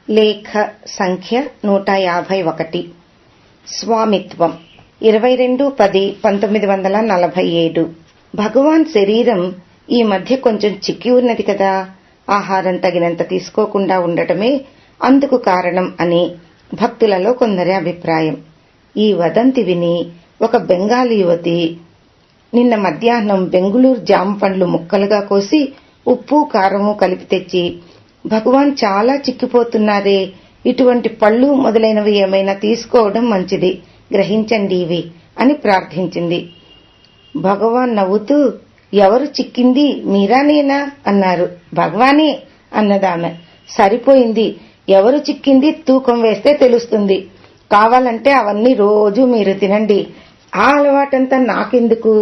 లేఖ సంఖ్య 151. స్వామిత్వం 22/10/1947. భగవాన్ శరీరం ఈ మధ్య కొంచెం చిక్కి ఉన్నది కదా, ఆహారం తగినంత తీసుకోకుండా ఉండటమే అందుకు కారణం అని భక్తులలో కొందరి అభిప్రాయం. ఈ వదంతి విని ఒక బెంగాలీ యువతి నిన్న మధ్యాహ్నం బెంగుళూరు జామ పండ్లు ముక్కలుగా కోసి ఉప్పు కారము కలిపి తెచ్చి, భగవాన్ చాలా చిక్కిపోతున్నారే, ఇటువంటి పళ్ళు మొదలైనవి ఏమైనా తీసుకోవడం మంచిది, గ్రహించండి ఇవి అని ప్రార్థించింది. భగవాన్ నవ్వుతూ, ఎవరు చిక్కింది, మీరా నేనా అన్నారు. భగవానే అన్నదామె. సరిపోయింది, ఎవరు చిక్కింది తూకం వేస్తే తెలుస్తుంది, కావాలంటే అవన్నీ రోజు మీరు తినండి, ఆ అలవాటంతా నాకెందుకు,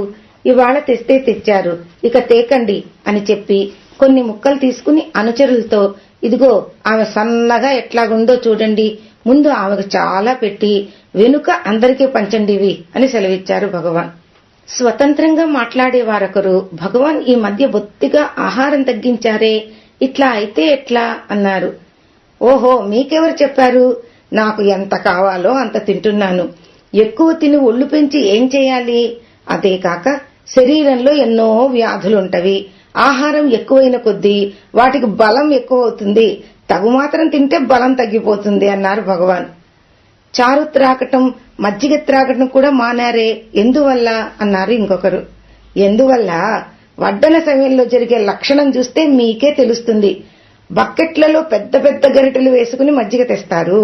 ఇవాళ తెస్తే తెచ్చారు, ఇక తేకండి అని చెప్పి కొన్ని ముక్కలు తీసుకుని అనుచరులతో, ఇదిగో ఆమె సన్నగా ఎట్లాగుందో చూడండి, ముందు ఆమెకు చాలా పెట్టి వెనుక అందరికీ పంచండివి అని సెలవిచ్చారు భగవాన్. స్వతంత్రంగా మాట్లాడేవారొకరు, భగవాన్ ఈ మధ్య బొత్తిగా ఆహారం తగ్గించారే, ఇట్లా అయితే ఎట్లా అన్నారు. ఓహో, మీకెవరు చెప్పారు, నాకు ఎంత కావాలో అంత తింటున్నాను, ఎక్కువ తిని ఒళ్ళు పెంచి ఏం చేయాలి, అదే కాక శరీరంలో ఎన్నో వ్యాధులుంటవి, ఆహారం ఎక్కువైన కొద్దీ వాటికి బలం ఎక్కువ అవుతుంది, తగు మాత్రం తింటే బలం తగ్గిపోతుంది అన్నారు భగవాన్. చారు త్రాగటం మజ్జిగ త్రాగటం కూడా మానారే, ఎందువల్ల అన్నారు ఇంకొకరు. ఎందువల్ల, వడ్డన సమయంలో జరిగే లక్షణం చూస్తే మీకే తెలుస్తుంది. బకెట్లలో పెద్ద పెద్ద గరిటెలు వేసుకుని మజ్జిగ తెస్తారు,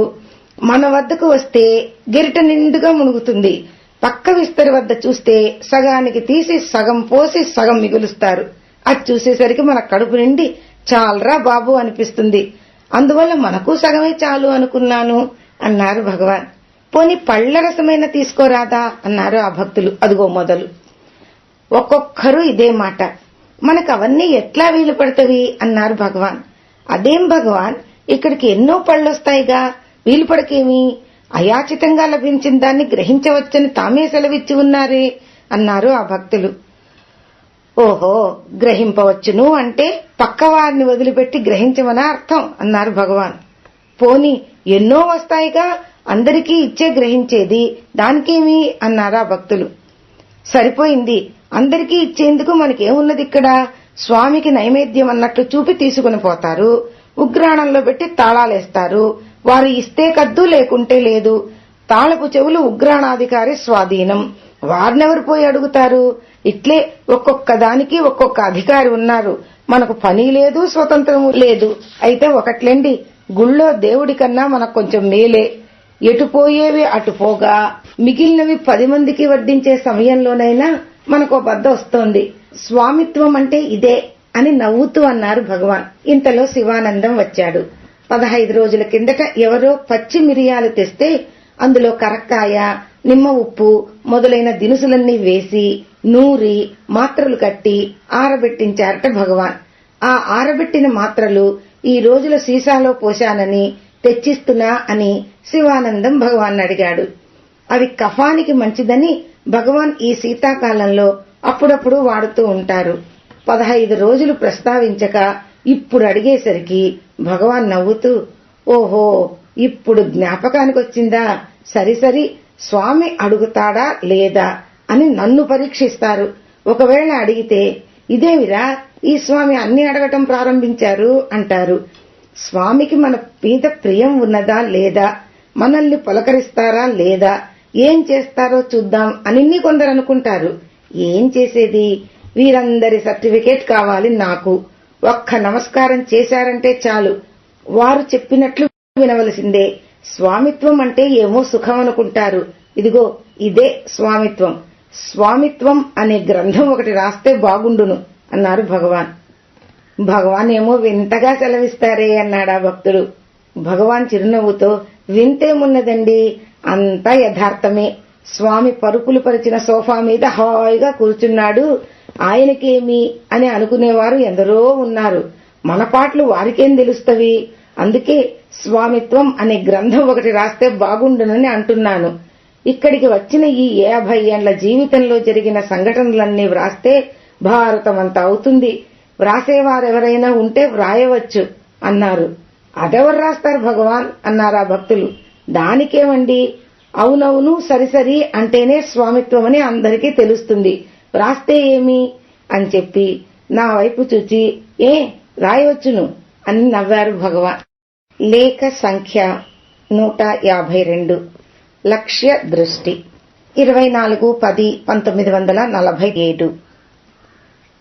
మన వద్దకు వస్తే గరిటె నిండుగా మునుగుతుంది, పక్క విస్తరి వద్ద చూస్తే సగానికి తీసి సగం పోసి సగం మిగులుస్తారు, అది చూసేసరికి మన కడుపు నిండి చాలరా బాబు అనిపిస్తుంది, అందువల్ల మనకు సగమే చాలు అనుకున్నాను అన్నారు భగవాన్. పోని పళ్ల రసమైన తీసుకోరాదా అన్నారు ఆ భక్తులు. అదిగో మొదలు. ఒక్కొక్కరు ఇదే మాట. మనకు అవన్నీ ఎట్లా వీలు పడతవి అన్నారు భగవాన్. అదేం భగవాన్, ఇక్కడికి ఎన్నో పళ్ళొస్తాయిగా, వీలు పడకేమి, అయాచితంగా లభించిన దాన్ని గ్రహించవచ్చని తామే సెలవిచ్చి ఉన్నారే అన్నారు ఆ భక్తులు. ఓహో, గ్రహింపవచ్చును అంటే పక్కవారిని వదిలిపెట్టి గ్రహించమని అర్థం అన్నారు భగవాన్. పోని ఎన్నో వస్తాయిగా, అందరికీ ఇచ్చే గ్రహించేది, దానికేమి అన్నారా భక్తులు. సరిపోయింది, అందరికీ ఇచ్చేందుకు మనకేమున్నది ఇక్కడ, స్వామికి నైవేద్యం అన్నట్లు చూపి తీసుకుని పోతారు, ఉగ్రాణంలో పెట్టి తాళాలేస్తారు, వారు ఇస్తే కద్దు లేకుంటే లేదు, తాళపు చెవులు ఉగ్రాణాధికారి స్వాధీనం, వారినెవరు పోయి అడుగుతారు, ఇట్లే ఒక్కొక్క దానికి ఒక్కొక్క అధికారి ఉన్నారు, మనకు పని లేదు స్వతంత్రము లేదు. అయితే ఒకట్లేండి, గుళ్ళో దేవుడి కన్నా మనకు కొంచెం మేలే, ఎటుపోయేవి అటుపోగా మిగిలినవి 10 మందికి వడ్డించే సమయంలోనైనా మనకు బద్ద వస్తోంది, స్వామిత్వం అంటే ఇదే అని నవ్వుతూ అన్నారు భగవాన్. ఇంతలో శివానందం వచ్చాడు. 15 రోజుల కిందట ఎవరో పచ్చి మిరియాలు తెస్తే అందులో కరక్కాయ, నిమ్మ ఉప్పు మొదలైన దినుసులన్నీ వేసి నూరి మాత్రలు కట్టి ఆరబెట్టించారట భగవాన్. ఆ ఆరబెట్టిన మాత్రలు ఈ రోజుల సీసాలో పోశానని తెచ్చిస్తున్నా అని శివానందం భగవాన్ అడిగాడు. అవి కఫానికి మంచిదని భగవాన్ ఈ శీతాకాలంలో అప్పుడప్పుడు వాడుతూ ఉంటారు. 15 రోజులు ప్రస్తావించక ఇప్పుడు అడిగేసరికి భగవాన్ నవ్వుతూ, ఓహో, ఇప్పుడు జ్ఞాపకానికొచ్చిందా, సరిసరి స్వామి అడుగుతాడా లేదా అని నన్ను పరీక్షిస్తారు. ఒకవేళ అడిగితే, ఇదేమిరా ఈ స్వామి అన్ని అడగటం ప్రారంభించారు అంటారు. స్వామికి మన మీద ప్రియం ఉన్నదా లేదా, మనల్ని పలకరిస్తారా లేదా, ఏం చేస్తారో చూద్దాం అని కొందరు అనుకుంటారు. ఏం చేసేది, వీరందరి సర్టిఫికేట్ కావాలి నాకు, ఒక్క నమస్కారం చేశారంటే చాలు, వారు చెప్పినట్లు వినవలసిందే. స్వామిత్వం అంటే ఏమో సుఖం అనుకుంటారు, ఇదిగో ఇదే స్వామిత్వం, స్వామిత్వం అనే గ్రంథం ఒకటి రాస్తే బాగుండును అన్నారు భగవాన్. భగవాన్ ఏమో వింతగా సెలవిస్తారే అన్నాడా భక్తుడు. భగవాన్ చిరునవ్వుతో, వింతేమున్నదండి, అంతా యథార్థమే, స్వామి పరుపులు పరిచిన సోఫా మీద హాయిగా కూర్చున్నాడు, ఆయనకేమి అని అనుకునేవారు ఎందరో ఉన్నారు, మన పాటలు వారికేం తెలుస్తవి, అందుకే స్వామిత్వం అనే గ్రంథం ఒకటి రాస్తే బాగుండునని అంటున్నాను. ఇక్కడికి వచ్చిన ఈ 50 ఏళ్ల జీవితంలో జరిగిన సంఘటనలన్నీ వ్రాస్తే భారతమంతా అవుతుంది, వ్రాసేవారెవరైనా ఉంటే వ్రాయవచ్చు అన్నారు. అదెవరు రాస్తారు భగవాన్ అన్నారా భక్తులు. దానికేమండి, అవునవును సరిసరి అంటేనే స్వామిత్వమని అందరికీ తెలుస్తుంది, రాస్తే ఏమి అని చెప్పి నా వైపు చూచి రాయవచ్చును అని నవ్వారు భగవాన్. లేఖ సంఖ్య 152. లక్ష్య దృష్టి. 24/10/1947.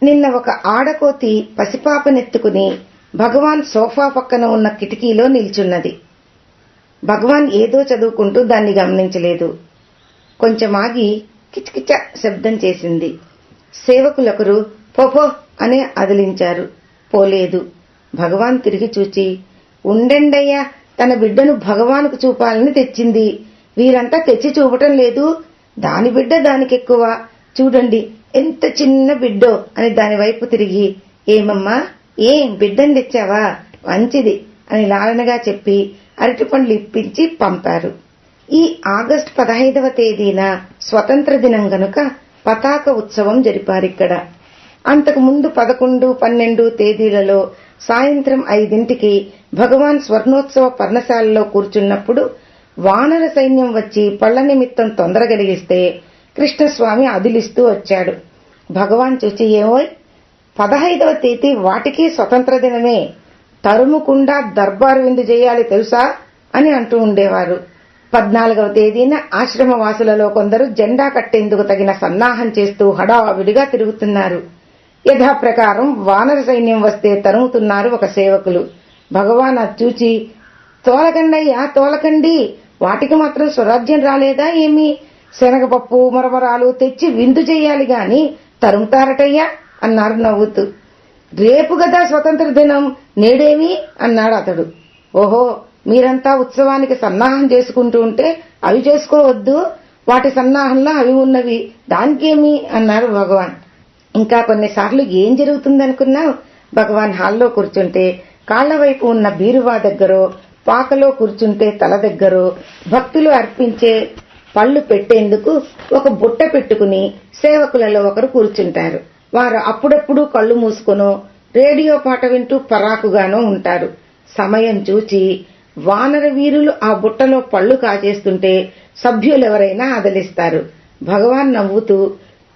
నిన్న ఒక ఆడకోతి పసిపాపనెత్తుకుని భగవాన్ సోఫా పక్కన ఉన్న కిటికీలో నిల్చున్నది. భగవాన్ ఏదో చదువుకుంటూ దాన్ని గమనించలేదు. కొంచెం ఆగి కిచకిచ శబ్దం చేసింది. సేవకులొకరు పోపో అని అదిలించారు. పోలేదు. భగవాన్ తిరిగి చూచి, ఉండండయ్యా, తన బిడ్డను భగవానుకు చూపాలని తెచ్చింది. వీరంతా తెచ్చి చూపటం లేదు, దాని బిడ్డ దానికెక్కువ, చూడండి ఎంత చిన్న బిడ్డో అని దాని వైపు తిరిగి, ఏమమ్మా బిడ్డని తెచ్చావా, మంచిది అని లాలనగా చెప్పి అరటిపండ్లు ఇప్పించి పంపారు. ఈ ఆగస్టు 15వ తేదీన స్వతంత్ర దినం గనుక పతాక ఉత్సవం జరిపారిక్కడ. అంతకు ముందు 11, 12 తేదీలలో సాయంత్రం 5ంటికి భగవాన్ స్వర్ణోత్సవ పర్ణశాలలో కూర్చున్నప్పుడు వానర సైన్యం వచ్చి పళ్ల నిమిత్తం తొందర కలిగిస్తే కృష్ణస్వామి అదిలిస్తూ వచ్చాడు. భగవాన్ చూచి, ఏమోయ్ 15వ తేదీ వాటికి స్వతంత్ర దినమే, తరుముకుండా దర్బారు విందు చేయాలి తెలుసా అని అంటూ ఉండేవారు. 14వ తేదీన ఆశ్రమవాసులలో కొందరు జెండా కట్టేందుకు తగిన సన్నాహం చేస్తూ హడావిడిగా తిరుగుతున్నారు. యథాప్రకారం వానర సైన్యం వస్తే తరుముతున్నారు ఒక సేవకులు. భగవాన్ అది చూచి, తోలకండయ్యా తోలకండి, వాటికి మాత్రం స్వరాజ్యం రాలేదా ఏమి, శనగపప్పు మరమరాలు తెచ్చి విందు చెయ్యాలి గాని తరుముతారటయ్యా అన్నారు నవ్వుతూ. రేపు గదా స్వతంత్ర దినం, నేడేమి అన్నాడు అతడు. ఓహో, మీరంతా ఉత్సవానికి సన్నాహం చేసుకుంటూ ఉంటే అవి చేసుకోవద్దు, వాటి సన్నాహంలో అవి ఉన్నవి, దానికేమి అన్నారు భగవాన్. ఇంకా కొన్నిసార్లు ఏం జరుగుతుందనుకున్నావు, భగవాన్ హాల్లో కూర్చుంటే కాళ్ల వైపు ఉన్న బీరువా దగ్గరో, పాకలో కూర్చుంటే తల దగ్గరో భక్తులు అర్పించే పళ్లు పెట్టేందుకు ఒక బుట్ట పెట్టుకుని సేవకులలో ఒకరు కూర్చుంటారు. వారు అప్పుడప్పుడు కళ్లు మూసుకొనో రేడియో పాట వింటూ పరాకుగానో ఉంటారు. సమయం చూచి వానర వీరులు ఆ బుట్టలో పళ్లు కాచేస్తుంటే సభ్యులెవరైనా అదలిస్తారు. భగవాన్ నవ్వుతూ,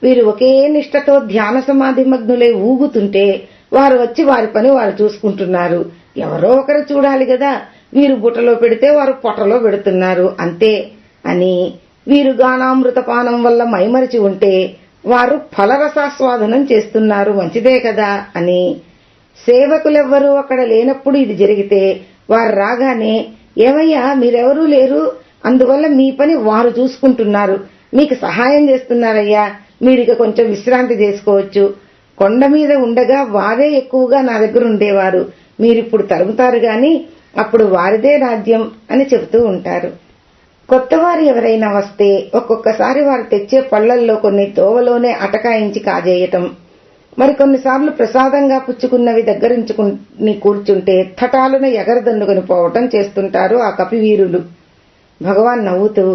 వీరు ఒకే నిష్ఠతో ధ్యాన సమాధి మగ్నులై ఊగుతుంటే వారు వచ్చి వారి పని వారు చూసుకుంటున్నారు, ఎవరో ఒకరు చూడాలి గదా, వీరు బుట్టలో పెడితే వారు పొట్టలో పెడుతున్నారు అంతే అని, వీరు గానామృతపానం వల్ల మైమరిచి ఉంటే వారు ఫలరసాస్వాదనం చేస్తున్నారు, మంచిదే కదా అని. సేవకులెవ్వరూ అక్కడ లేనప్పుడు ఇది జరిగితే వారు రాగానే, ఏమయ్యా మీరెవరూ లేరు, అందువల్ల మీ పని వారు చూసుకుంటున్నారు, మీకు సహాయం చేస్తున్నారయ్యా, మీరిక కొంచెం విశ్రాంతి చేసుకోవచ్చు, కొండ మీద ఉండగా వారే ఎక్కువగా నా దగ్గర ఉండేవారు, మీరిప్పుడు తరుముతారు గాని అప్పుడు వారిదే రాజ్యం అని చెబుతూ ఉంటారు. కొత్తవారు ఎవరైనా వస్తే ఒక్కొక్కసారి వారు తెచ్చే పళ్లల్లో కొన్ని దోవలోనే అటకాయించి కాజేయటం, మరికొన్నిసార్లు ప్రసాదంగా పుచ్చుకున్నవి దగ్గరించుకుని కూర్చుంటే తటాలున ఎగరదన్నుకుని పోవటం చేస్తుంటారు ఆ కపివీరులు. భగవాన్ నవ్వుతూ,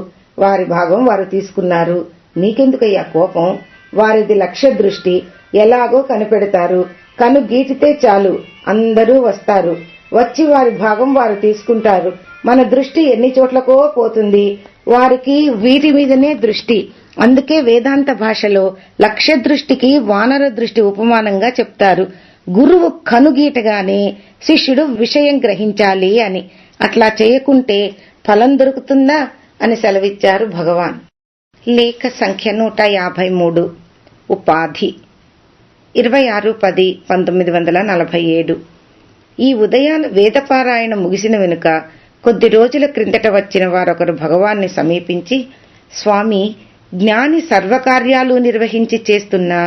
వారి భాగం వారు తీసుకున్నారు, నీకెందుకయ్యా కోపం, వారిది లక్ష్య దృష్టి, ఎలాగో కనిపెడతారు, కను గీటితే చాలు అందరూ వస్తారు, వచ్చి వారి భాగం వారు తీసుకుంటారు, మన దృష్టి ఎన్ని చోట్లకో పోతుంది, వారికి వీటి మీదనే దృష్టి. అందుకే వేదాంత భాషలో లక్ష్య దృష్టికి వానర దృష్టి ఉపమానంగా చెప్తారు. గురువు కనుగీటగానే శిష్యుడు విషయం గ్రహించాలి అని, అట్లా చేయకుంటే ఫలం దొరుకుతుందా అని సెలవిచ్చారు భగవాన్. లేఖ సంఖ్య 153. ఉపాధి. 26/10/1947. ఈ ఉదయాన వేదపారాయణ ముగిసిన వెనుక కొద్ది రోజుల క్రిందట వచ్చిన వారొకరు భగవాన్ని సమీపించి, స్వామి, జ్ఞాని సర్వకార్యాలు నిర్వహించి చేస్తున్నా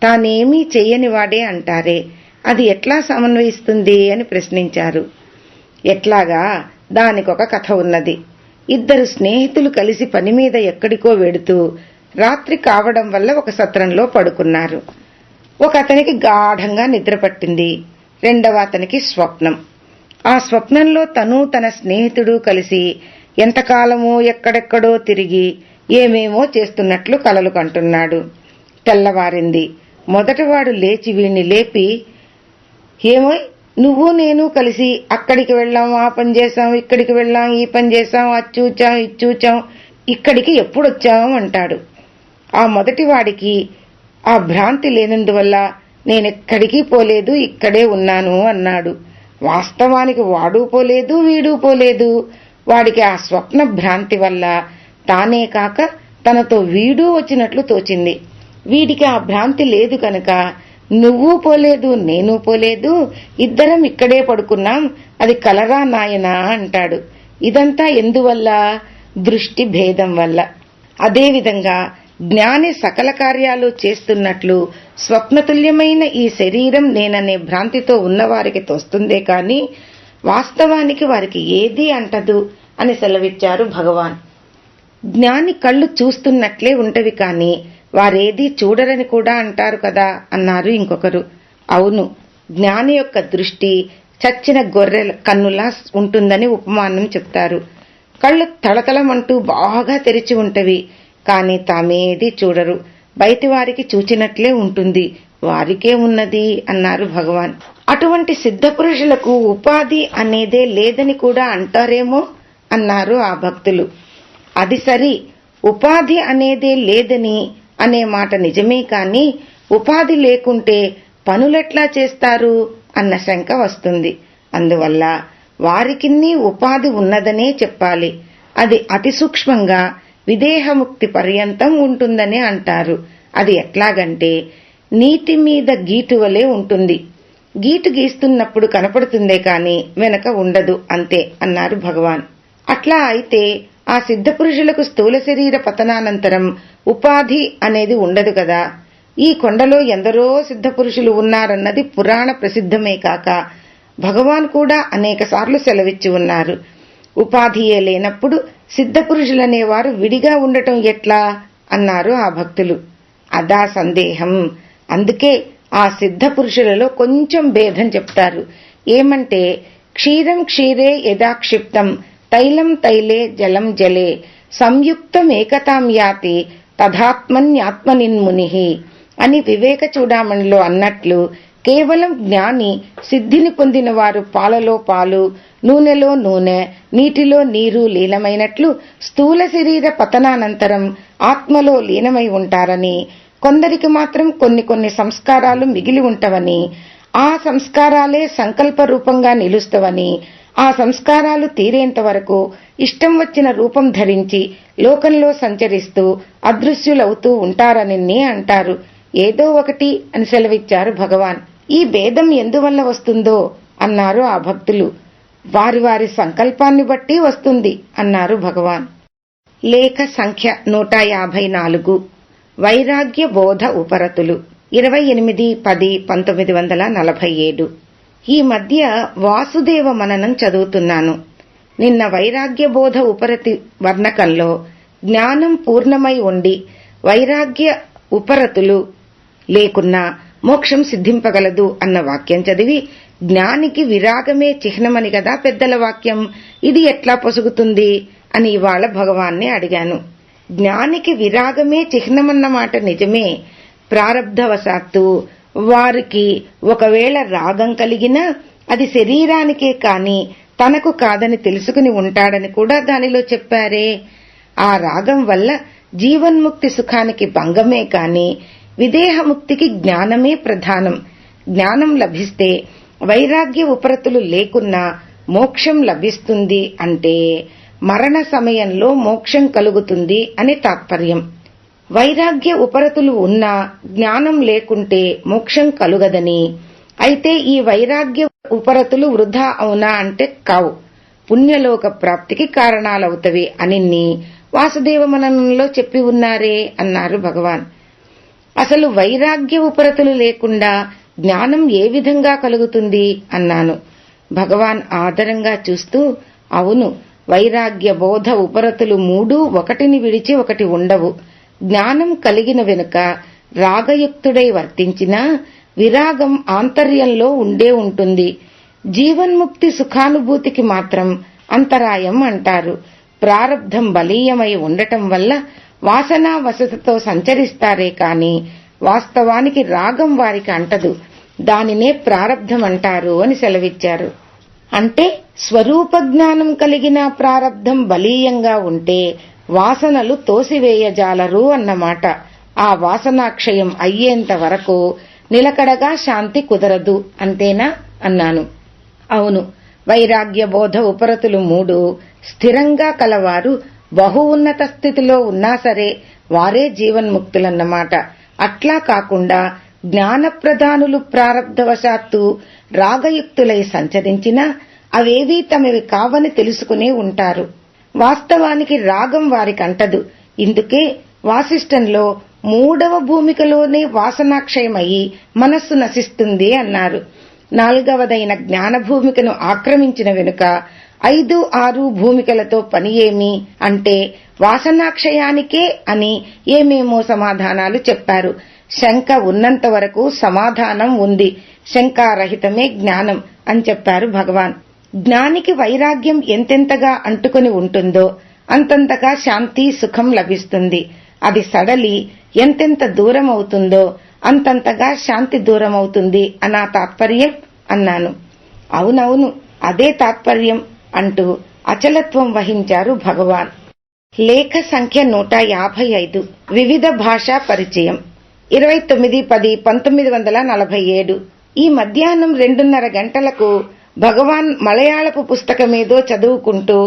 తానేమీ చెయ్యనివాడే అంటారే, అది ఎట్లా సమన్వయిస్తుంది అని ప్రశ్నించారు. ఎట్లాగా, దానికొక కథ ఉన్నది. 2 స్నేహితులు కలిసి పని మీద ఎక్కడికో వెడుతూ రాత్రి కావడం వల్ల ఒక సత్రంలో పడుకున్నారు. ఒక అతనికి గాఢంగా నిద్రపట్టింది, రెండవ అతనికి స్వప్నం. ఆ స్వప్నంలో తను తన స్నేహితుడు కలిసి ఎంతకాలమో ఎక్కడెక్కడో తిరిగి ఏమేమో చేస్తున్నట్లు కలలు కంటున్నాడు. తెల్లవారింది. మొదటివాడు లేచి వీణ్ణి లేపి, ఏమోయ్ నువ్వు నేను కలిసి అక్కడికి వెళ్ళాం, ఆ పని చేశాం, ఇక్కడికి వెళ్ళాం, ఈ పని చేశాం, అది చూచాం, ఇది చూచాం, ఇక్కడికి ఎప్పుడొచ్చాం అంటాడు. ఆ మొదటివాడికి ఆ భ్రాంతి లేనందువల్ల నేనెక్కడికి పోలేదు, ఇక్కడే ఉన్నాను అన్నాడు. వాస్తవానికి వాడూ పోలేదు, వీడూ పోలేదు. వాడికి ఆ స్వప్న భ్రాంతి వల్ల తానే కాక తనతో వీడూ వచ్చినట్లు తోచింది. వీడికి ఆ భ్రాంతి లేదు కనుక నువ్వు పోలేదు, నేను పోలేదు, ఇద్దరం ఇక్కడే పడుకున్నాం, అది కలరా నాయనా అంటాడు. ఇదంతా ఎందువల్ల? దృష్టి భేదం వల్ల. అదేవిధంగా జ్ఞాని సకల కార్యాలు చేస్తున్నట్లు స్వప్నతుల్యమైన ఈ శరీరం నేననే భ్రాంతితో ఉన్నవారికి తోస్తుందే కాని వాస్తవానికి వారికి ఏదీ అంటదు అని సెలవిచ్చారు భగవాన్. జ్ఞాని కళ్ళు చూస్తున్నట్లే ఉంటవి కాని వారేదీ చూడరని కూడా అంటారు కదా అన్నారు ఇంకొకరు. అవును, జ్ఞాని యొక్క దృష్టి చచ్చిన గొర్రెల కన్నులా ఉంటుందని ఉపమానం చెప్తారు. కళ్ళు తళతళమంటూ బాగా తెరిచి ఉంటవి, కాని తామేదీ చూడరు. బయటి వారికి చూచినట్లే ఉంటుంది, వారికే ఉన్నది అన్నారు భగవాన్. అటువంటి సిద్ధపురుషులకు ఉపాధి అనేదే లేదని కూడా అంటారేమో అన్నారు ఆ భక్తులు. అది సరి, ఉపాధి అనేదే లేదని అనే మాట నిజమే కాని ఉపాధి లేకుంటే పనులెట్లా చేస్తారు అన్న శంక వస్తుంది. అందువల్ల వారికిన్నీ ఉపాధి ఉన్నదనే చెప్పాలి. అది అతి సూక్ష్మంగా విదేహముక్తి పర్యంతం ఉంటుందనే అంటారు. అది ఎట్లాగంటే నీటి మీద గీటు వలె ఉంటుంది. గీటు గీస్తున్నప్పుడు కనపడుతుందే కాని వెనక ఉండదు, అంతే అన్నారు భగవాన్. అట్లా అయితే ఆ సిద్ధపురుషులకు స్థూల శరీర పతనానంతరం ఉపాధి అనేది ఉండదు కదా. ఈ కొండలో ఎందరో సిద్ధపురుషులు ఉన్నారన్నది పురాణ ప్రసిద్ధమే కాక భగవాన్ కూడా అనేకసార్లు సెలవిచ్చి ఉన్నారు. ఉపాధియే లేనప్పుడు సిద్ధపురుషులనేవారు విడిగా ఉండటం ఎట్లా అన్నారు ఆ భక్తులు. అదా సందేహం. అందుకే ఆ సిద్ధపురుషులలో కొంచెం భేదం చెప్తారు. ఏమంటే క్షీరం క్షీరే యథాక్షిప్తం తైలం తైలే జలం జలే సంయుక్తమేకతాం యాతి తథాత్మన్యాత్మనిన్ముని అని వివేక చూడామణిలో అన్నట్లు కేవలం జ్ఞాని సిద్ధిని పొందిన వారు పాలలో పాలు, నూనెలో నూనె, నీటిలో నీరు లీనమైనట్లు స్థూల శరీర పతనానంతరం ఆత్మలో లీనమై ఉంటారని, కొందరికి మాత్రం కొన్ని సంస్కారాలు మిగిలి ఉంటవని, ఆ సంస్కారాలే సంకల్ప రూపంగా నిలుస్తవని, ఆ సంస్కారాలు తీరేంత వరకు ఇష్టం వచ్చిన రూపం ధరించి లోకంలో సంచరిస్తూ అదృశ్యులవుతూ ఉంటారని అంటారు. ఏదో ఒకటి అని సెలవిచ్చారు భగవాన్. ఈ భేదం ఎందువల్ల వస్తుందో అన్నారు ఆ భక్తులు. వారి వారి సంకల్పాన్ని బట్టి వస్తుంది అన్నారు భగవాన్. లేఖ సంఖ్య 154. వైరాగ్య బోధ ఉపరతులు 28/10/1947. ఈ మధ్య వాసుదేవ మననం చదువుతున్నాను. నిన్న వైరాగ్య బోధ ఉపరతి వర్ణకంలో జ్ఞానం పూర్ణమై ఉండి వైరాగ్య ఉపరతులు లేకున్నా మోక్షం సిద్ధింపగలదు అన్న వాక్యం చదివి జ్ఞానికి విరాగమే చిహ్నమని కదా పెద్దల వాక్యం, ఇది ఎట్లా పొసుగుతుంది అని ఇవాళ భగవాన్ని అడిగాను. జ్ఞానికి విరాగమే చిహ్నమన్నమాట నిజమే. ప్రారబ్ధవశాత్తు వారికి ఒకవేళ రాగం కలిగినా అది శరీరానికే కాని తనకు కాదని తెలుసుకుని ఉంటాడని కూడా దానిలో చెప్పారే. ఆ రాగం వల్ల జీవన్ముక్తి సుఖానికి భంగమే కాని విదేహముక్తికి జ్ఞానమే ప్రధానం. జ్ఞానం లభిస్తే వైరాగ్య ఉపరతులు లేకున్నా మోక్షం లభిస్తుంది అంటే మరణ సమయంలో మోక్షం కలుగుతుంది అని తాత్పర్యం. వైరాగ్య ఉపరతులు ఉన్నా జ్ఞానం లేకుంటే మోక్షం కలుగదని, అయితే ఈ వైరాగ్య ఉపరతులు వృధా అవునా అంటే కావు, పుణ్యలోక ప్రాప్తికి కారణాలవుతవి అని వాసుదేవ మననంలో చెప్పి ఉన్నారే అన్నారు భగవాన్. అసలు వైరాగ్య ఉపరతులు లేకుండా జ్ఞానం ఏ విధంగా కలుగుతుంది అన్నాను. భగవాన్ ఆదరంగా చూస్తూ, అవును, వైరాగ్య బోధ ఉపరతులు మూడు ఒకటిని విడిచి ఒకటి ఉండవు. జ్ఞానం కలిగిన వెనుక రాగయుక్తుడై వర్తించినా విరాగం ఆంతర్యంలో ఉండే ఉంటుంది. జీవన్ముక్తి సుఖానుభూతికి మాత్రం అంతరాయం అంటారు. ప్రారబ్ధం బలీయమై ఉండటం వల్ల వాసనా వసతతో సంచరిస్తారే కాని వాస్తవానికి రాగం వారికి అంటదు. దానినే ప్రారబ్ధమంటారు అని సెలవిచ్చారు. అంటే స్వరూప జ్ఞానం కలిగిన ప్రారబ్ధం బలీయంగా ఉంటే వాసనలు తోసివేయజాలరు అన్నమాట. ఆ వాసనాక్షయం అయ్యేంత వరకు నిలకడగా శాంతి కుదరదు, అంతేనా అన్నాను. అవును, వైరాగ్య బోధ ఉపరతులు 3 స్థిరంగా కలవారు బహు ఉన్నత స్థితిలో ఉన్నా సరే వారే జీవన్ముక్తులన్నమాట. అట్లా కాకుండా జ్ఞానప్రధానులు ప్రారబ్ధవశాత్తు రాగయుక్తులై సంచరించినా అవేవీ తమవి కావని తెలుసుకునే ఉంటారు. వాస్తవానికి రాగం వారికంటదు. ఇందుకే వాసిష్టంలో 3వ భూమికలోనే వాసనాక్షయమయ్యి మనస్సు నశిస్తుంది అన్నారు. 4వదైన జ్ఞానభూమికను ఆక్రమించిన వెనుక 5, 6 భూమికలతో పని ఏమి అంటే వాసనాక్షయానికే అని ఏమేమో సమాధానాలు చెప్పారు. శంక ఉన్నంత వరకు సమాధానం ఉంది. శంకారహితమే జ్ఞానం అని చెప్పారు భగవాన్. జ్ఞానికి వైరాగ్యం ఎంతెంతగా అంటుకొని ఉంటుందో అంతంతగా శాంతి సుఖం లభిస్తుంది. అది సడలి ఎంతెంత దూరం అవుతుందో అంతంతగా శాంతి దూరమవుతుంది అనా తాత్పర్యం అన్నాను. అవునవును, అదే తాత్పర్యం అంటూ అచలత్వం వహించారు భగవాన్. లేఖ సంఖ్య 155. వివిధ భాషా పరిచయం. 29/10/1947. ఈ మధ్యాహ్నం 2:30 గంటలకు భగవాన్ మలయాళపు పుస్తకమేదో చదువుకుంటూ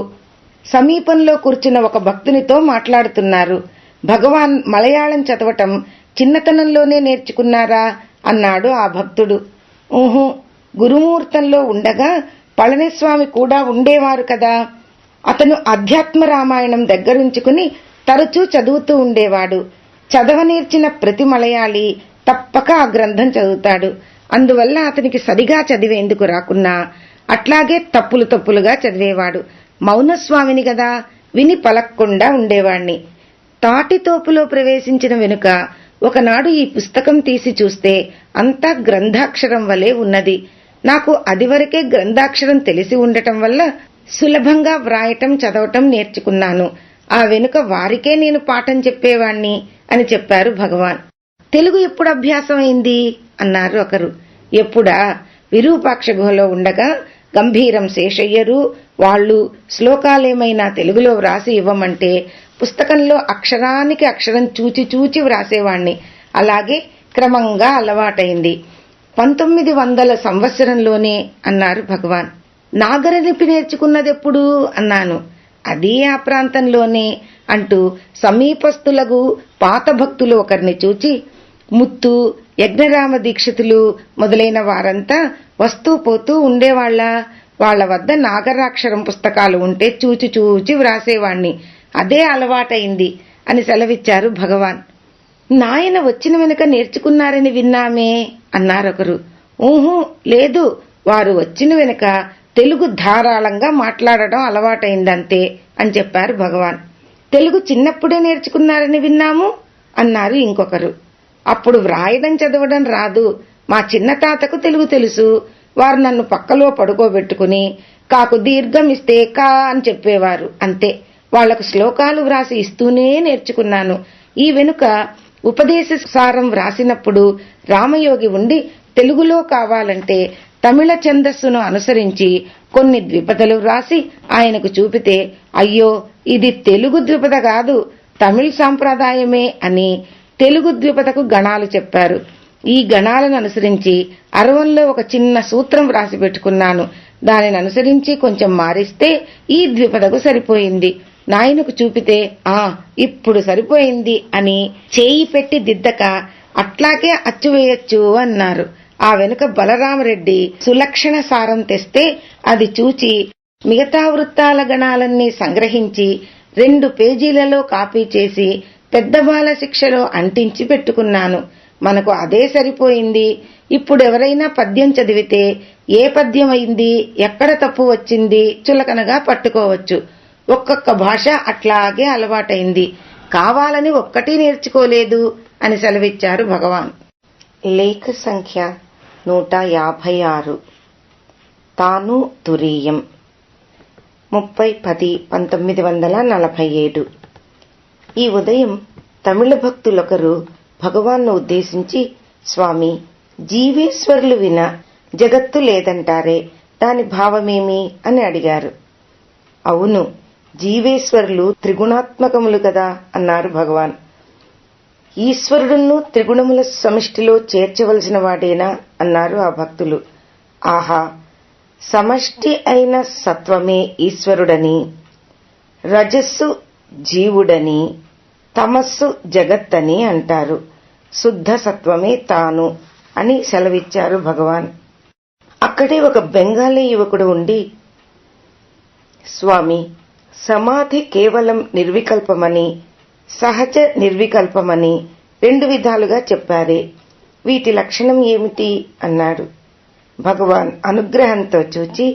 సమీపంలో కూర్చున్న ఒక భక్తునితో మాట్లాడుతున్నారు. భగవాన్ మలయాళం చదవటం చిన్నతనంలోనే నేర్చుకున్నారా అన్నాడు ఆ భక్తుడు. ఊహు, గురుముహూర్తంలో ఉండగా పళనిస్వామి కూడా ఉండేవారు కదా. అతను అధ్యాత్మ రామాయణం దగ్గరుంచుకుని తరచూ చదువుతూ ఉండేవాడు. చదవనేర్చిన ప్రతి మలయాళీ తప్పక ఆ గ్రంథం చదువుతాడు. అందువల్ల అతనికి సరిగా చదివేందుకు రాకున్నా అట్లాగే తప్పులుగా చదివేవాడు. మౌనస్వామిని గదా, విని పలక్కుండా ఉండేవాణ్ణి. తాటితోపులో ప్రవేశించిన వెనుక ఒకనాడు ఈ పుస్తకం తీసి చూస్తే అంతా గ్రంథాక్షరం వలె ఉన్నది. నాకు అదివరకే గ్రంథాక్షరం తెలిసి ఉండటం వల్ల సులభంగా వ్రాయటం చదవటం నేర్చుకున్నాను. ఆ వెనుక వారికే నేను పాఠం చెప్పేవాణ్ణి అని చెప్పారు భగవాన్. తెలుగు ఎప్పుడు అభ్యాసం అయింది అన్నారు ఒకరు. ఎప్పుడా, విరూపాక్ష గుహలో ఉండగా గంభీరం శేషయ్యరు వాళ్ళు శ్లోకాలేమైనా తెలుగులో వ్రాసి ఇవ్వమంటే పుస్తకంలో అక్షరానికి అక్షరం చూచి వ్రాసేవాణ్ణి. అలాగే క్రమంగా అలవాటైంది. 1900 సంవత్సరంలోనే అన్నారు భగవాన్. నాగరలిపి నేర్చుకున్నదెప్పుడు అన్నాను. అది ఆ ప్రాంతంలోనే అంటూ సమీపస్థులకు పాత భక్తులు ఒకరిని చూచి, ముత్తు, యజ్ఞరామ దీక్షితులు మొదలైన వారంతా వస్తూ పోతూ ఉండేవాళ్ల. వాళ్ల వద్ద నాగరాక్షరం పుస్తకాలు ఉంటే చూచి వ్రాసేవాణ్ణి. అదే అలవాటైంది అని సెలవిచ్చారు భగవాన్. నాయన వచ్చిన వెనుక నేర్చుకున్నారని విన్నామే అన్నారొకరు. ఊహూ లేదు, వారు వచ్చిన వెనుక తెలుగు ధారాళంగా మాట్లాడడం అలవాటైందంతే అని చెప్పారు భగవాన్. తెలుగు చిన్నప్పుడే నేర్చుకున్నారని విన్నాము అన్నారు ఇంకొకరు. అప్పుడు వ్రాయడం చదవడం రాదు. మా చిన్న తాతకు తెలుగు తెలుసు. వారు నన్ను పక్కలో పడుకోబెట్టుకుని కాకు దీర్ఘం ఇస్తే కా అని చెప్పేవారు, అంతే. వాళ్లకు శ్లోకాలు వ్రాసి ఇస్తూనే నేర్చుకున్నాను. ఈ వెనుక ఉపదేశ సారం వ్రాసినప్పుడు రామయోగి ఉండి తెలుగులో కావాలంటే తమిళ ఛందస్సును అనుసరించి కొన్ని ద్విపదలు వ్రాసి ఆయనకు చూపితే, అయ్యో ఇది తెలుగు ద్విపద కాదు, తమిళ సాంప్రదాయమే అని తెలుగు ద్విపదకు గణాలు చెప్పారు. ఈ గణాలను అనుసరించి అరవంలో ఒక చిన్న సూత్రం వ్రాసి పెట్టుకున్నాను. దానిని అనుసరించి కొంచెం మారిస్తే ఈ ద్విపదకు సరిపోయింది. నాయనకు చూపితే ఇప్పుడు సరిపోయింది అని చేయి పెట్టి దిద్దక అట్లాగే అచ్చువేయచ్చు అన్నారు. ఆ వెనుక బలరామరెడ్డి సులక్షణ సారం తెస్తే అది చూచి మిగతా వృత్తాల గణాలన్నీ సంగ్రహించి 2 పేజీలలో కాపీ చేసి పెద్ద బాల శిక్షలో అంటించి పెట్టుకున్నాను. మనకు అదే సరిపోయింది. ఇప్పుడెవరైనా పద్యం చదివితే ఏ పద్యం అయింది, ఎక్కడ తప్పు వచ్చింది చులకనగా పట్టుకోవచ్చు. ఒక్కొక్క భాష అట్లాగే అలవాటైంది. కావాలని ఒక్కటి నేర్చుకోలేదు అని సెలవిచ్చారు భగవాన్. లేఖ సంఖ్య 156. తాను తురీయం. 30/10/1947. ఈ ఉదయం తమిళ భక్తులొకరు భగవాన్ను ఉద్దేశించి, స్వామి, జీవేశ్వరులు వినా జగత్తు లేదంటారే, దాని భావమేమి అని అడిగారు. అవును, జీవేశ్వరులు త్రిగుణాత్మకములు కదా అన్నారు భగవాన్. ఈశ్వరుడును త్రిగుణముల సమిష్టిలో చేర్చవలసిన వాడేనా అన్నారు ఆ భక్తులు. ఆహా, సమష్టి అయిన సత్వమే ఈశ్వరుడని, రజస్సు జీవుడని, తమస్సు జగత్తని అంటారు. శుద్ధ సత్వమే తాను అని సెలవిచ్చారు భగవాన్. అక్కడే ఒక బెంగాలీ యువకుడు ఉండి, స్వామి, సమాధి కేవలం నిర్వికల్పమని, సహజ నిర్వికల్పమని 2 విధాలుగా చెప్పారే, వీటి లక్షణం ఏమిటి అన్నాడు. భగవాన్ అనుగ్రహంతో చూచి,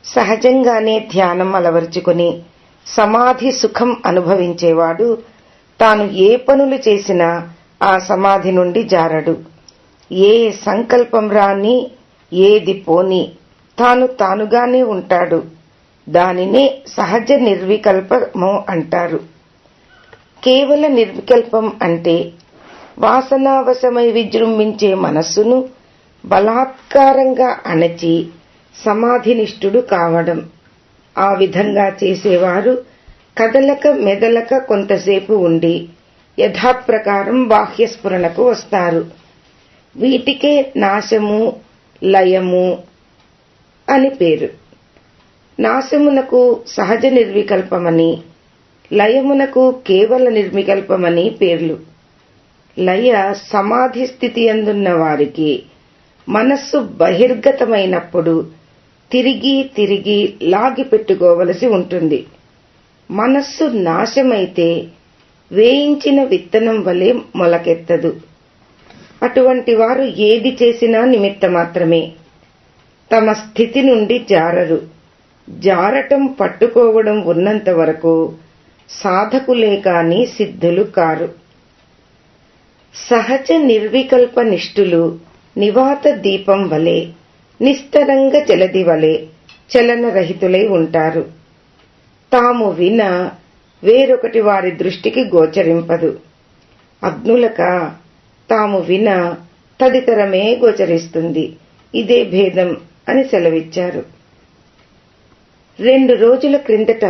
సహజంగానే ధ్యానం అలవర్చుకుని సమాధి సుఖం అనుభవించేవాడు తాను ఏ పనులు చేసినా ఆ సమాధి నుండి జారడు. ఏ సంకల్పం రాని, ఏది పోని తాను తానుగానే ఉంటాడు. దానినే సహజ నిర్వికల్పము అంటారు. కేవల నిర్వికల్పం అంటే వాసనావశమై విజృంభించే మనస్సును బలాత్కారంగా అణచి సమాధినిష్ఠుడు కావడం. ఆ విధంగా చేసేవారు కదలక మెదలక కొంతసేపు ఉండి యథాప్రకారం బాహ్యస్ఫురణకు వస్తారు. వీటికే నాశము, లయము అని పేరు. నాశమునకు సహజ నిర్వికల్పమని, లయమునకు కేవల నిర్వికల్పమని పేర్లు. లయ సమాధి స్థితి అందున్న వారికి మనస్సు బహిర్గతమైనప్పుడు తిరిగి తిరిగి లాగి పెట్టుకోవలసి ఉంటుంది. మనస్సు నాశమైతే వేయించిన విత్తనం వలె మొలకెత్తదు. అటువంటి వారు ఏది చేసినా నిమిత్త మాత్రమే. తమ స్థితి నుండి జారరు. జారటం పట్టుకోవడం ఉన్నంత వరకు సాధకులే కాని సిద్ధులు కారు. సహజ నిర్వికల్ప నిష్ఠులు నివాత దీపం వలె, నిస్తరంగ జలది వలె చలనరహితులై ఉంటారు. తాము విన వేరొకటి వారి దృష్టికి గోచరింపదు. అగ్నులక తాము విన తదితరమే గోచరిస్తుంది. ఇదే భేదం అని సెలవిచ్చారు. 2 రోజుల క్రిందట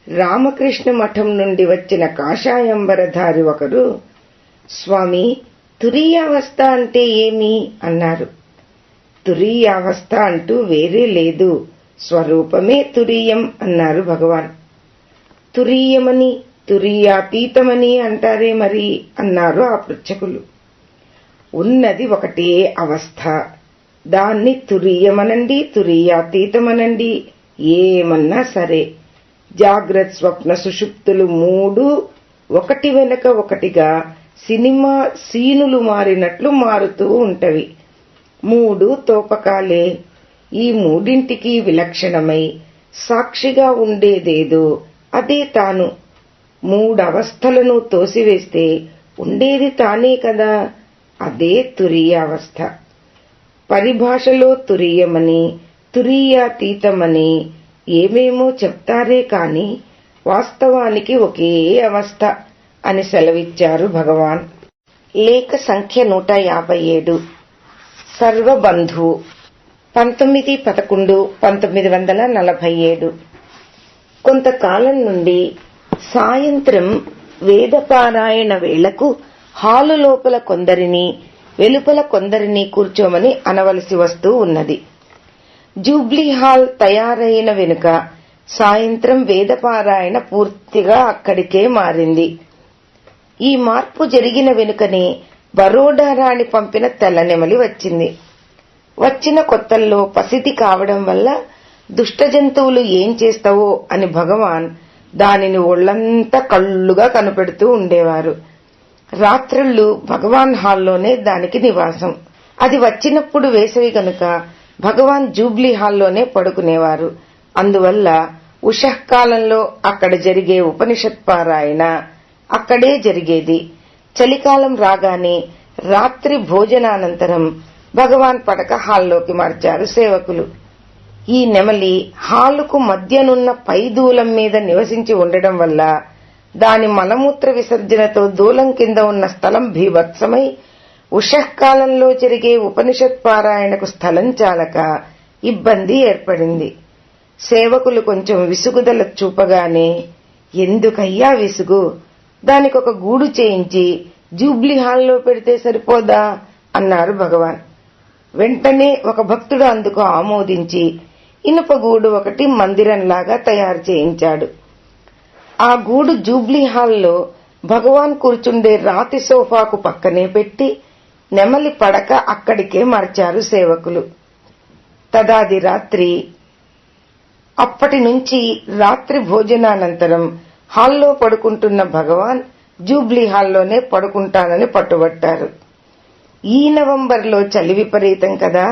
రామకృష్ణ మఠం నుండి వచ్చిన కాషాయంబరధారి ఒకరు, స్వామి, తురీయావస్థ అంటే ఏమి అన్నారు. తురీయావస్థ అంటూ వేరే లేదు, స్వరూపమే తురీయం అన్నారు భగవాన్. తురీయమని, తురీయాతీతమని అంటారే మరి అన్నారు ఆ పృచ్ఛకులు. ఉన్నది ఒకటే అవస్థ. దాన్ని తురీయమనండి, తురీయాతీతమనండి, ఏమన్నా సరే. జాగ్రత్త స్వప్న సుషుప్తులు 3 ఒకటి వెనక ఒకటిగా సినిమా సీనులు మారినట్లు మారుతూ ఉంటవి. 3 తోపకాలే. ఈ 3ంటికి విలక్షణమై సాక్షిగా ఉండేదేదో అదే తాను. 3 అవస్థలను తోసివేస్తే ఉండేది తానే కదా, అదే తురీయావస్థ. పరిభాషలో తురీయమని, తురీయాతీతమని ఏమేమో చెప్తారే కాని వాస్తవానికి ఒకే అవస్థ అని సెలవిచ్చారు భగవాన్. లేఖ సంఖ్య 157. సర్వబంధు 19/11/1947. కొంతకాలం నుండి సాయంత్రం వేదపారాయణ వేళకు హాలు లోపల కొందరిని, వెలుపల కొందరిని కూర్చోమని అనవలసి వస్తూ ఉన్నది. జూబ్లీ హాల్ తయారైన వెనుక సాయంత్రం వేదపారాయణ పూర్తిగా అక్కడికే మారింది. ఈ మార్పు జరిగిన వెనుకనే బరోడా రాణి పంపిన తెల్లనెమలి వచ్చింది. వచ్చిన కొత్తల్లో పసిది కావడం వల్ల దుష్ట జంతువులు ఏం చేస్తావో అని భగవాన్ దానిని ఒళ్లంతా కళ్ళుగా కనిపెడుతూ ఉండేవారు. రాత్రుళ్ళు భగవాన్ హాల్లోనే దానికి నివాసం. అది వచ్చినప్పుడు వేసవి గనుక భగవాన్ జూబ్లీ హాల్లోనే పడుకునేవారు. అందువల్ల ఉషఃకాలంలో అక్కడ జరిగే ఉపనిషత్ పారాయణ అక్కడే జరిగేది. చలికాలం రాగానే రాత్రి భోజనానంతరం భగవాన్ పడక హాల్లోకి మార్చారు సేవకులు. ఈ నెమలి హాలుకు మధ్యనున్న పై దూలం మీద నివసించి ఉండడం వల్ల దాని మలమూత్ర విసర్జనతో దూలం కింద ఉన్న స్థలం భీభత్సమై ఉషఃకాలంలో జరిగే ఉపనిషత్ పారాయణకు స్థలం చాలక ఇబ్బంది ఏర్పడింది. సేవకులు కొంచెం విసుగుదల చూపగానే, ఎందుకయ్యా విసుగు, దానికొక గూడు చేయించి జూబ్లీ హాల్లో పెడితే సరిపోదా అన్నారు భగవాన్. వెంటనే ఒక భక్తుడు అందుకు ఆమోదించి ఇనుప గూడు ఒకటి మందిరంలాగా తయారు చేయించాడు. ఆ గూడు జూబ్లీ హాల్లో భగవాన్ కూర్చుండే రాతి సోఫాకు పక్కనే పెట్టి నెమలి పడక అక్కడికే మార్చారు సేవకులు. తదాది రాత్రి అప్పటి నుంచి రాత్రి భోజనానంతరం హాల్లో పడుకుంటున్న భగవాన్ జూబ్లీ హాల్లోనే పడుకుంటానని పట్టుబట్టారు. ఈ నవంబర్లో చలి విపరీతం కదా,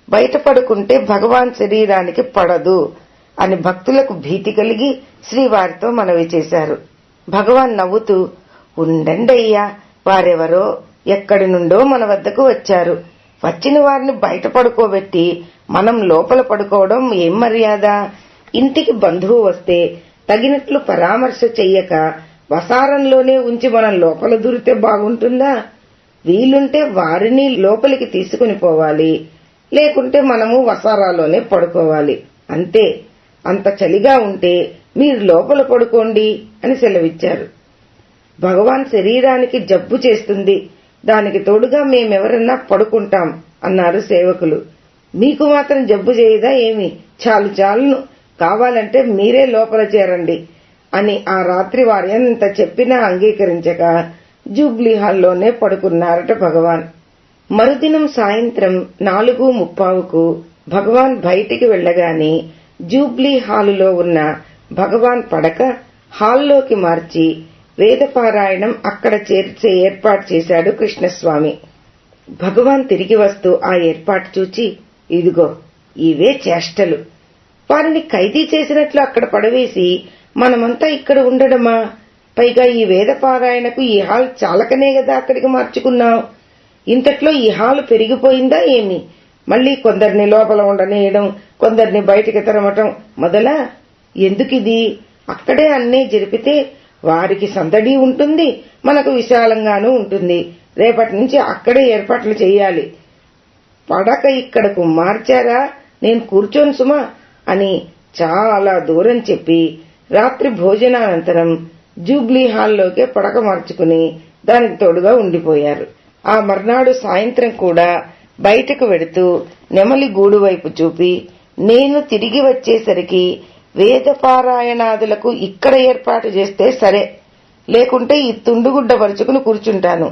బయట పడుకుంటే భగవాన్ శరీరానికి పడదు అని భక్తులకు భీతి కలిగి శ్రీవారితో మనవి చేశారు. భగవాన్ నవ్వుతూ, ఉండండయ్యా, వారెవరో ఎక్కడి నుండో మన వద్దకు వచ్చారు. వచ్చిన వారిని బయట పడుకోబెట్టి మనం లోపల పడుకోవడం ఏం మర్యాద? ఇంటికి బంధువు వస్తే తగినట్లు పరామర్శ చెయ్యక వసారంలోనే ఉంచి మనం లోపల దూరితే బాగుంటుందా? వీలుంటే వారిని లోపలికి తీసుకుని పోవాలి, లేకుంటే మనము వసారాలోనే పడుకోవాలి. అంతే. అంత చలిగా ఉంటే మీరు లోపల పడుకోండి అని సెలవిచ్చారు. భగవాన్ శరీరానికి జబ్బు చేస్తుంది, దానికి తోడుగా మేమెవరన్నా పడుకుంటాం అన్నారు సేవకులు. మీకు మాత్రం జబ్బు చేయదా ఏమి? చాలు చాలును, కావాలంటే మీరే లోపల చేరండి అని ఆ రాత్రి వారు ఎంత చెప్పినా అంగీకరించక జూబ్లీ హాల్లోనే పడుకున్నారట భగవాన్. మరుదినం సాయంత్రం 4:30కు భగవాన్ బయటికి వెళ్లగానే జూబ్లీ హాలులో ఉన్న భగవాన్ పడక హాల్లోకి మార్చి వేదపారాయణం అక్కడ చేర్చే ఏర్పాటు చేశాడు కృష్ణస్వామి. భగవాన్ తిరిగి వస్తూ ఆ ఏర్పాటు చూచి, ఇదిగో ఇవే చేష్టలు, వారిని ఖైదీ చేసినట్లు అక్కడ పడవేసి మనమంతా ఇక్కడ ఉండడమా? పైగా ఈ వేదపారాయణకు ఈ హాల్ చాలకనే కదా అక్కడికి మార్చుకున్నాం. ఇంతట్లో ఈ హాలు పెరిగిపోయిందా ఏమి? మళ్లీ కొందరిని లోపల ఉండనేయడం, కొందరిని బయటికి తరమటం మొదలా? ఎందుకిది? అక్కడే అన్నీ జరిపితే వారికి సందడి ఉంటుంది, మనకు విశాలంగానూ ఉంటుంది. రేపటి నుంచి అక్కడే ఏర్పాట్లు చెయ్యాలి. పడక ఇక్కడకు మార్చారా, నేను కూర్చోను సుమా అని చాలా దూరం చెప్పి రాత్రి భోజనానంతరం జూబ్లీ హాల్లోకే పడక మార్చుకుని దానికి తోడుగా ఉండిపోయారు. ఆ మర్నాడు సాయంత్రం కూడా బయటకు వెడుతూ నెమలి గూడు వైపు చూపి, నేను తిరిగి వచ్చేసరికి వేదపారాయణాదులకు ఇక్కడ ఏర్పాటు చేస్తే సరే, లేకుంటే ఈ తుండుగుడ్డ పరుచుకుని కూర్చుంటాను.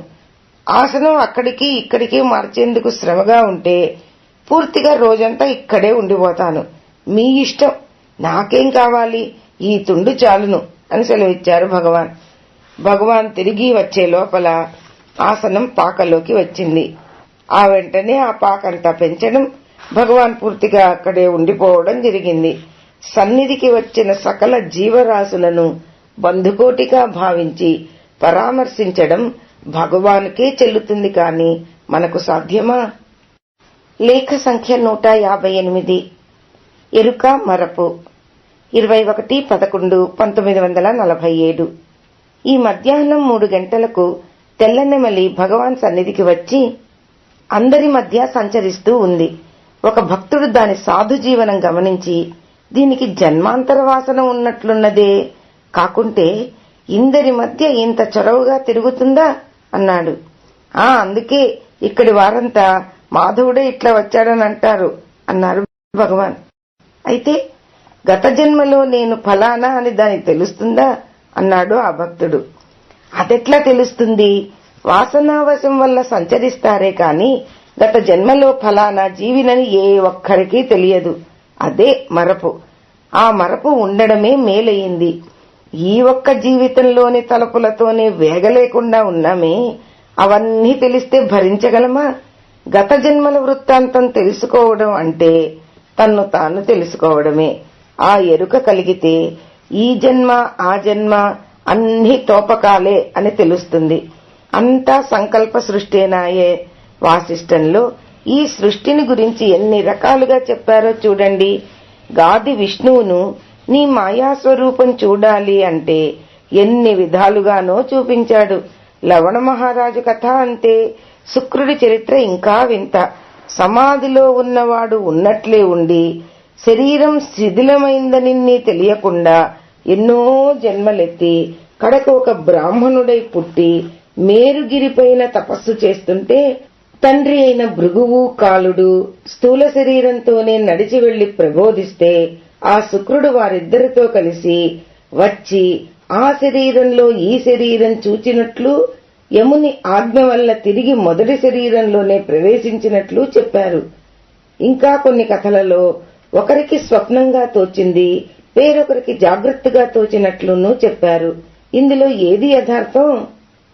ఆసనం అక్కడికి ఇక్కడికి మార్చేందుకు శ్రమగా ఉంటే పూర్తిగా రోజంతా ఇక్కడే ఉండిపోతాను. మీ ఇష్టం, నాకేం కావాలి, ఈ తుండు చాలును అని సెలవిచ్చారు భగవాన్. భగవాన్ తిరిగి వచ్చే లోపల ఆసనం పాకలోకి వచ్చింది. ఆ వెంటనే ఆ పాకంతా పెంచడం, భగవాన్ పూర్తిగా అక్కడే ఉండిపోవడం జరిగింది. సన్నిధికి వచ్చిన సకల జీవరాశులను బంధుకోటిగా భావించి పరామర్శించడం భగవానుకే చెల్లుతుంది కాని మనకు సాధ్యమా? లేఖ సంఖ్య 158. ఎరుక మరపు 21/11/1947. ఈ మధ్యాహ్నం 3 గంటలకు తెల్లనెమలి భగవాన్ సన్నిధికి వచ్చి అందరి మధ్య సంచరిస్తూ ఉంది. ఒక భక్తుడు దాని సాధు జీవనం గమనించి, దీనికి జన్మాంతర వాసన ఉన్నట్లున్నదే, కాకుంటే ఇందరి మధ్య ఇంత చొరవుగా తిరుగుతుందా అన్నాడు. అందుకే ఇక్కడి వారంతా మాధవుడే ఇట్లా వచ్చాడని అంటారు అన్నారు భగవాన్. అయితే గత జన్మలో నేను ఫలానా అని దానికి తెలుస్తుందా అన్నాడు ఆ భక్తుడు. అదెట్లా తెలుస్తుంది? వాసనావశం వల్ల సంచరిస్తారే కాని గత జన్మలో ఫలానా జీవినని ఏ ఒక్కరికీ తెలియదు. అదే మరపు. ఆ మరపు ఉండడమే మేలయింది. ఈ ఒక్క జీవితంలోని తలపులతోనే వేగలేకుండా ఉన్నామే, అవన్నీ తెలిస్తే భరించగలమా? గత జన్మల వృత్తాంతం తెలుసుకోవడం అంటే తన్ను తాను తెలుసుకోవడమే. ఆ ఎరుక కలిగితే ఈ జన్మ ఆ జన్మ అన్ని తోపకాలే అని తెలుస్తుంది. అంతా సంకల్ప సృష్టేనాయే. వాసిష్టంలో ఈ సృష్టిని గురించి ఎన్ని రకాలుగా చెప్పారో చూడండి. గాది విష్ణువును నీ మాయాస్వరూపం చూడాలి అంటే ఎన్ని విధాలుగానో చూపించాడు. లవణ మహారాజు కథ అంతే. శుక్రుడి చరిత్ర ఇంకా వింత. సమాధిలో ఉన్నవాడు ఉన్నట్లే ఉండి శరీరం శిథిలమైందని తెలియకుండా ఎన్నో జన్మలెత్తి కడకు ఒక బ్రాహ్మణుడై పుట్టి మేరుగిరిపైన తపస్సు చేస్తుంటే తండ్రి అయిన భృగువు కాలుడు స్థూల శరీరంతోనే నడిచి వెళ్లి ప్రబోధిస్తే ఆ శుక్రుడు వారిద్దరితో కలిసి వచ్చి ఆ శరీరంలో ఈ శరీరం చూచినట్లు యముని ఆజ్ఞ వల్ల తిరిగి మొదటి శరీరంలోనే ప్రవేశించినట్లు చెప్పారు. ఇంకా కొన్ని కథలలో ఒకరికి స్వప్నంగా తోచింది, వేరొకరికి జాగ్రత్తగా తోచినట్లునూ చెప్పారు. ఇందులో ఏది యథార్థం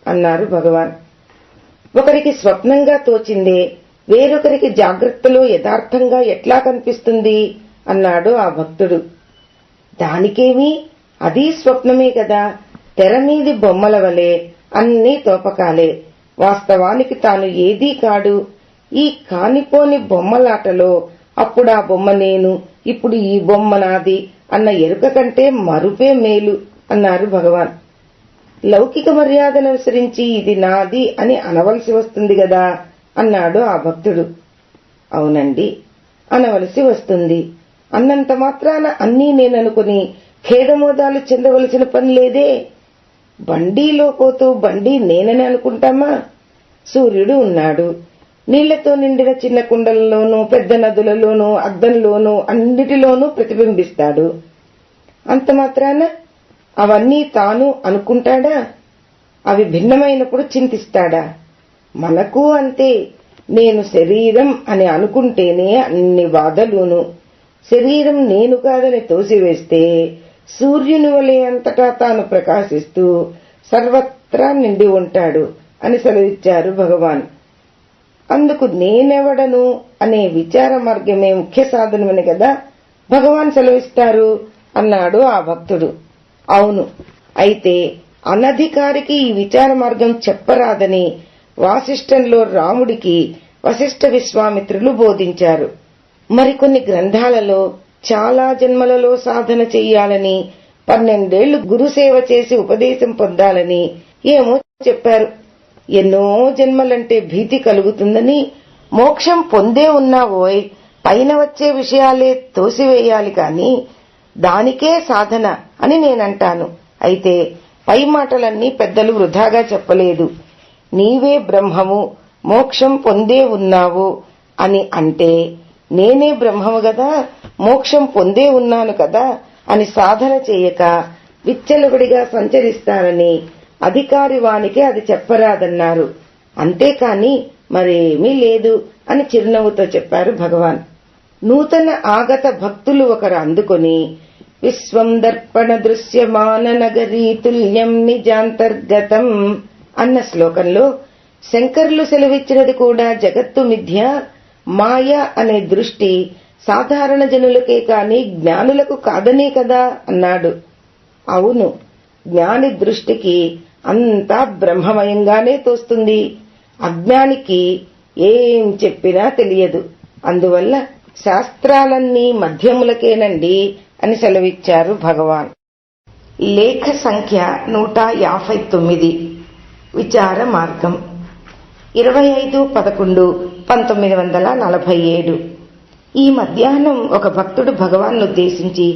అన్నారు భగవాన్. ఒకరికి స్వప్నంగా తోచిందే వేరొకరికి జాగ్రత్తలో యథార్థంగా ఎట్లా కనిపిస్తుంది అన్నాడు ఆ భక్తుడు. దానికేమీ, అది స్వప్నమే కదా, తెరమీది బొమ్మల వలె అన్నీ తోపకాలే. వాస్తవానికి తాను ఏదీ కాడు. ఈ కానిపోని బొమ్మలాటలో అప్పుడా బొమ్మ నేను, ఇప్పుడు ఈ బొమ్మ నాది అన్న ఎరుక కంటే మరుపే మేలు అన్నారు భగవాన్. లౌకిక మర్యాదననుసరించి ఇది నాది అని అనవలసి వస్తుంది గదా అన్నాడు ఆ భక్తుడు. అవునండి, అనవలసి వస్తుంది. అన్నంత మాత్రాన అన్నీ నేననుకుని ఖేదమోదాలు చెందవలసిన పని లేదే. బండీలో పోతూ బండీ నేనని అనుకుంటామా? సూర్యుడు ఉన్నాడు. నీళ్లతో నిండిన చిన్న కుండలలోనూ పెద్ద నదులలోనూ అద్దంలోనూ అన్నిటిలోనూ ప్రతిబింబిస్తాడు. అంత మాత్రాన అవన్నీ తాను అనుకుంటాడా? అవి భిన్నమైనప్పుడు చింతిస్తాడా? మనకు అంతే. నేను శరీరం అని అనుకుంటేనే అన్ని బాధలును. శరీరం నేను కాదని తోసివేస్తే సూర్యుని వలె అంతటా తాను ప్రకాశిస్తూ సర్వత్రా నిండి ఉంటాడు అని సెలవిచ్చారు భగవాన్. అందుకు నేనెవడను అనే విచార మార్గమే ముఖ్య సాధనమని కదా భగవాన్ సెలవిస్తారు అన్నాడు ఆ భక్తుడు. అవును, అయితే అనధికారికి ఈ విచార మార్గం చెప్పరాదని వాసిష్ఠంలో రాముడికి వశిష్ఠ విశ్వామిత్రులు బోధించారు. మరికొన్ని గ్రంథాలలో చాలా జన్మలలో సాధన చెయ్యాలని, 12 ఏళ్లు గురుసేవ చేసి ఉపదేశం పొందాలని ఏమో చెప్పారు. ఎన్నో జన్మలంటే భీతి కలుగుతుందని మోక్షం పొందే ఉన్నావోయ్, పైన వచ్చే విషయాలే తోసివేయాలి కాని దానికే సాధన అని నేనంటాను. అయితే పై మాటలన్నీ పెద్దలు వృధాగా చెప్పలేదు. నీవే బ్రహ్మము, మోక్షం పొందే ఉన్నావు అని అంటే నేనే బ్రహ్మము గదా, మోక్షం పొందే ఉన్నాను కదా అని సాధన చేయక విచ్చలవిడిగా సంచరిస్తారని అధికారి వానికి అది చెప్పరాదన్నారు. అంతేకాని మరేమీ లేదు అని చిరునవ్వుతో చెప్పారు భగవాన్. నూతన ఆగత భక్తులు ఒకరు అందుకొని విశ్వం దర్పణ దృశ్యమాన నగరీ తుల్యం నిజాంతర్గతం అన్న శ్లోకంలో శంకరులు సెలవిచ్చినది కూడా జగత్తు మిథ్య, మాయ అనే దృష్టి సాధారణ జనులకే కాని జ్ఞానులకు కాదనే కదా అన్నాడు. అవును, జ్ఞాని దృష్టికి అంతా బ్రహ్మమయంగానే తోస్తుంది. అజ్ఞానికి ఏం చెప్పినా తెలియదు. అందువల్ల శాస్త్రాలన్నీ మధ్యములకేనండి అని సెలవిచ్చారు భగవాన్. లేఖ సంఖ్య 159. విచార మార్గం 25/11/1947. ఈ మధ్యాహ్నం ఒక భక్తుడు భగవాన్ను ఉద్దేశించి